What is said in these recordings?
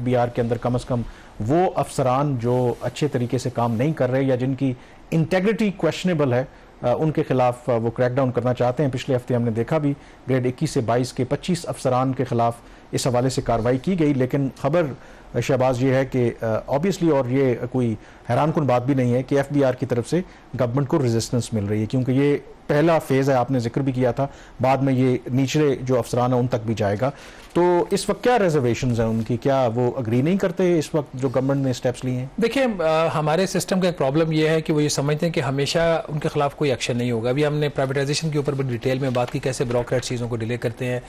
FBI के अंदर कम से कम वो अफसरान जो अच्छे तरीके से काम नहीं कर रहे या जिनकी इंटेग्रिटी क्वेश्चनेबल है उनके खिलाफ वो क्रैकडाउन करना चाहते हैं। पिछले हफ्ते हमने देखा भी ग्रेड 21 से 22 के 25 अफसरान के खिलाफ इस हवाले से कार्रवाई की गई। लेकिन खबर शहबाज ये है कि ऑब्वियसली, और ये कोई हैरानकुन बात भी नहीं है कि FBI की तरफ से गवर्नमेंट को रेजिस्टेंस मिल रही है, क्योंकि ये पहला फेज़ है, आपने जिक्र भी किया था, बाद में ये निचले जो अफसरान है उन तक भी जाएगा। तो इस वक्त क्या रिजर्वेशंस हैं उनकी, क्या वो अग्री नहीं करते इस वक्त जो गवर्नमेंट ने स्टेप्स लिए हैं? देखिए, हमारे सिस्टम का एक प्रॉब्लम ये है कि वो ये समझते हैं कि हमेशा उनके खिलाफ कोई एक्शन नहीं होगा। अभी हमने प्राइवेटाइजेशन के ऊपर भी डिटेल में बात की, कैसे ब्यूरोक्रेट चीज़ों को डिले करते हैं।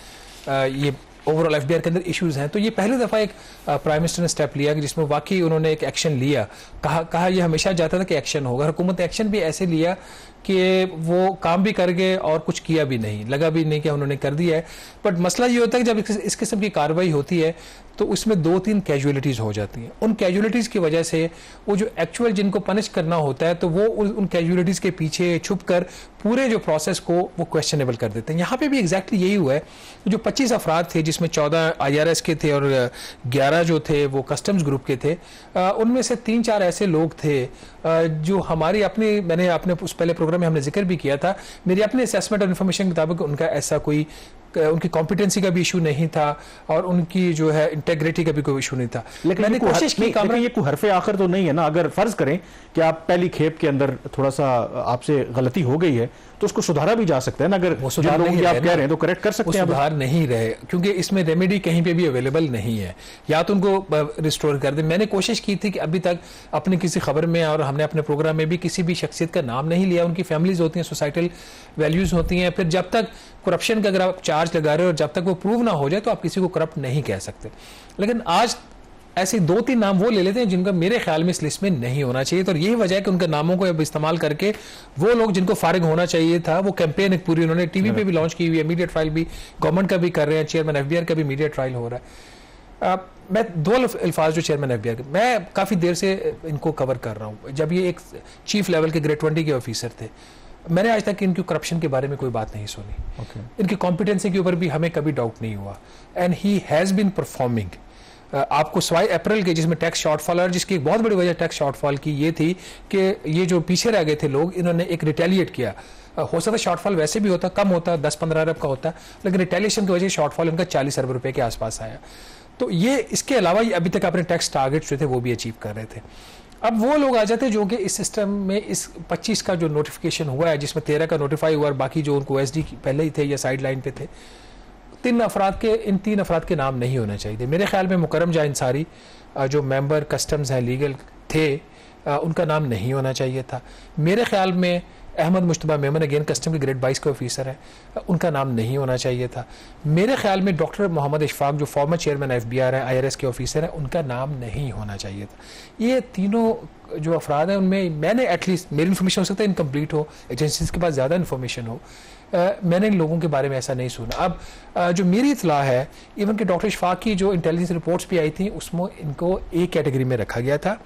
ये ओवरऑल FBI के अंदर इश्यूज हैं। तो ये पहली दफ़ा एक प्राइम मिनिस्टर ने स्टेप लिया कि जिसमें वाकई उन्होंने एक एक्शन लिया। कहा ये हमेशा जाता था कि एक्शन होगा, हुकूमत ने एक्शन भी ऐसे लिया कि वो काम भी कर गए और कुछ किया भी नहीं, लगा भी नहीं कि उन्होंने कर दिया है। बट मसला ये होता है कि जब इस किस्म की कार्रवाई होती है तो उसमें 2-3 कैजुअलिटीज़ हो जाती हैं। उन कैजुअलिटीज़ की वजह से वो जो एक्चुअल जिनको पनिश करना होता है तो वो उन कैजुअलिटीज़ के पीछे छुप कर पूरे जो प्रोसेस को वो क्वेश्चनेबल कर देते हैं। यहाँ पे भी एग्जैक्टली यही हुआ है। जो 25 अफराद थे, जिसमें 14 IRS के थे और 11 जो थे वो कस्टम्स ग्रुप के थे, उनमें से 3-4 ऐसे लोग थे जो हमारी अपनी, मैंने अपने उस पहले प्रोग्राम में हमने जिक्र भी किया था, मेरी अपने असेसमेंट और इन्फॉर्मेशन के मुताबिक उनका ऐसा कोई, उनकी कॉम्पिटेंसी का भी इशू नहीं था और उनकी जो है इंटेग्रिटी का भी कोई इशू नहीं था। लेकिन मैंने कोशिश की, ये कोई हरफे आखिर तो नहीं है ना। अगर फर्ज करें कि आप पहली खेप के अंदर थोड़ा सा आपसे गलती हो गई है तो उसको सुधारा भी जा सकता है ना। अगर वो सुधार नहीं आप कह रहे हैं तो करेक्ट कर सकते हैं। सुधार नहीं रहे क्योंकि इसमें रेमेडी कहीं पे भी अवेलेबल नहीं है, या तो उनको रिस्टोर कर दे। मैंने कोशिश की थी कि अभी तक अपनी किसी खबर में और हमने अपने प्रोग्राम में भी किसी भी शख्सियत का नाम नहीं लिया। उनकी फैमिलीज होती हैं, सोसाइटल वैल्यूज होती हैं। फिर जब तक करप्शन का अगर आप चार्ज लगा रहे हो और जब तक वो प्रूव ना हो जाए तो आप किसी को करप्ट नहीं कह सकते। लेकिन आज ऐसे 2-3 नाम वो ले लेते हैं जिनका मेरे ख्याल में इस लिस्ट में नहीं होना चाहिए। तो यही वजह है कि उनके नामों को अब इस्तेमाल करके वो लोग जिनको फारिग होना चाहिए था, वो कैंपेन एक पूरी उन्होंने टीवी पे भी लॉन्च की हुई है। मीडिया ट्रायल भी गवर्नमेंट का भी कर रहे हैं, चेयरमैन FBI का भी मीडिया ट्रायल हो रहा है। मैं 2 अल्फाज जो चेयरमैन FBI के, मैं काफ़ी देर से इनको कवर कर रहा हूँ। जब ये एक चीफ लेवल के ग्रेड 20 के ऑफिसर थे, मैंने आज तक इनकी करप्शन के बारे में कोई बात नहीं सुनी। इनकी कॉम्पिटेंसी के ऊपर भी हमें कभी डाउट नहीं हुआ। And he has been performing. आपको सवाई अप्रैल के, जिसमें टैक्स शॉर्टफॉल, और जिसकी एक बहुत बड़ी वजह टैक्स शॉर्टफॉल की ये थी कि ये जो पीछे रह गए थे लोग, इन्होंने एक रिटेलिएट किया। हो सकता है शॉर्टफॉल वैसे भी होता, कम होता, 10-15 अरब का होता, लेकिन रिटेलिएशन की वजह से शॉर्टफॉल इनका 40 अरब रुपए के आसपास आया। तो ये इसके अलावा अभी तक अपने टैक्स टारगेट्स जो थे वो भी अचीव कर रहे थे। अब वो लोग आ जाते जो कि इस सिस्टम में इस 25 का जो नोटिफिकेशन हुआ है, जिसमें 13 का नोटिफाई हुआ और बाकी जो उनको OSD पहले ही थे या साइड लाइन पे थे, इन 3 अफराद के नाम नहीं होने चाहिए। मेरे ख्याल में मुकरम जा इंसारी जो मेंबर कस्टम्स हैं, लीगल थे, उनका नाम नहीं होना चाहिए था। मेरे ख्याल में अहमद मुश्तबा मेमन, अगेन कस्टम के ग्रेड 22 के ऑफिसर हैं, उनका नाम नहीं होना चाहिए था। मेरे ख्याल में डॉक्टर मोहम्मद इशफाक जो फॉर्मर चेयरमैन FBI है, IRS के ऑफिसर हैं, उनका नाम नहीं होना चाहिए था। ये तीनों जो अफराद हैं उनमें मैंने एटलीस्ट, मेरी इन्फॉर्मेशन हो सकता है इनकम्प्लीट हो, एजेंसीज के पास ज़्यादा इन्फॉर्मेशन हो, मैंने इन लोगों के बारे में ऐसा नहीं सुना। अब जो मेरी इतला है, इवन कि डॉक्टर इशफाक की जो इंटेलिजेंस रिपोर्ट्स भी आई थी उसमें इनको A कैटेगरी में रखा गया था।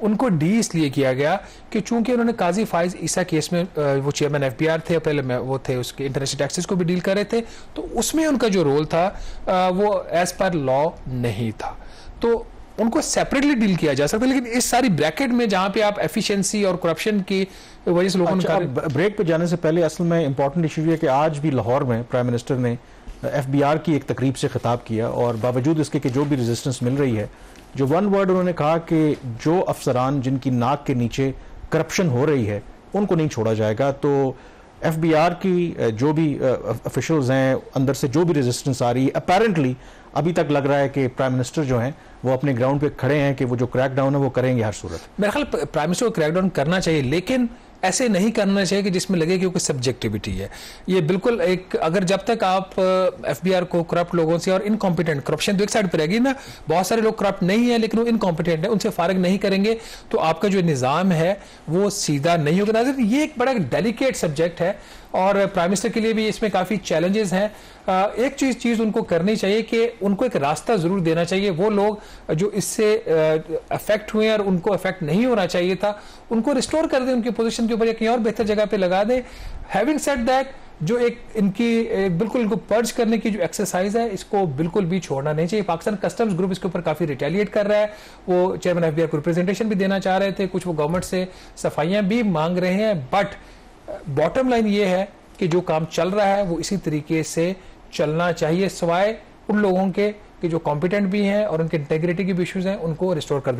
उनको D इसलिए किया गया कि चूंकि उन्होंने काजी फाइज ईसा केस में वो चेयरमैन FBI थे, पहले वो थे उसके इंटरनेशनल टैक्सेस को भी डील कर रहे थे, तो उसमें उनका जो रोल था वो एज पर लॉ नहीं था, तो उनको सेपरेटली डील किया जा सकता है। लेकिन इस सारी ब्रैकेट में जहां पे आप एफिशिएंसी और करप्शन की वजह से लोगों ने ब्रेक पे जाने से पहले असल में इंपॉर्टेंट इशू है कि आज भी लाहौर में प्राइम मिनिस्टर ने FBR की एक तकरीब से खिताब किया और बावजूद इसके कि जो भी रेजिस्टेंस मिल रही है, जो वन वर्ड उन्होंने कहा कि जो अफसरान जिनकी नाक के नीचे करप्शन हो रही है उनको नहीं छोड़ा जाएगा। तो FBR की जो भी ऑफिशियल्स हैं, अंदर से जो भी रेजिस्टेंस आ रही है, अपेरेंटली अभी तक लग रहा है कि प्राइम मिनिस्टर जो हैं वो अपने ग्राउंड पे खड़े हैं कि वो जो क्रैकडाउन है वो करेंगे हर सूरत। मेरे ख्याल प्राइम मिनिस्टर को क्रैकडाउन करना चाहिए, लेकिन ऐसे नहीं करना चाहिए कि जिसमें लगे कि कोई सब्जेक्टिविटी है। ये बिल्कुल एक, अगर जब तक आप FBR को करप्ट लोगों से और इनकॉम्पिटेंट, करप्शन तो एक साइड पर रहेगी ना, बहुत सारे लोग करप्ट नहीं है लेकिन वो इनकॉम्पिटेंट है, उनसे फारिग नहीं करेंगे तो आपका जो निज़ाम है वो सीधा नहीं होगा। ये एक बड़ा डेलिकेट सब्जेक्ट है और प्राइम मिनिस्टर के लिए भी इसमें काफ़ी चैलेंजेस हैं। एक चीज़ उनको करनी चाहिए कि उनको एक रास्ता ज़रूर देना चाहिए। वो लोग जो इससे अफेक्ट हुए और उनको अफेक्ट नहीं होना चाहिए था, उनको रिस्टोर कर दें उनकी पोजीशन के ऊपर या कहीं और बेहतर जगह पे लगा दें। हैविंग सेड दैट, जो एक इनकी बिल्कुल इनको पर्ज करने की जो एक्सरसाइज है, इसको बिल्कुल भी छोड़ना नहीं चाहिए। पाकिस्तान कस्टम्स ग्रुप इसके ऊपर काफी रिटेलिएट कर रहा है। वो चेयरमैन एफबीआई को रिप्रेजेंटेशन भी देना चाह रहे थे, कुछ वो गवर्नमेंट से सफाइयां भी मांग रहे हैं, बट बॉटम लाइन ये है कि जो काम चल रहा है वो इसी तरीके से चलना चाहिए, सिवाय उन लोगों के कि जो कॉम्पिटेंट भी हैं और उनके इंटेग्रिटी के भी इश्यूज हैं, उनको रिस्टोर कर देना।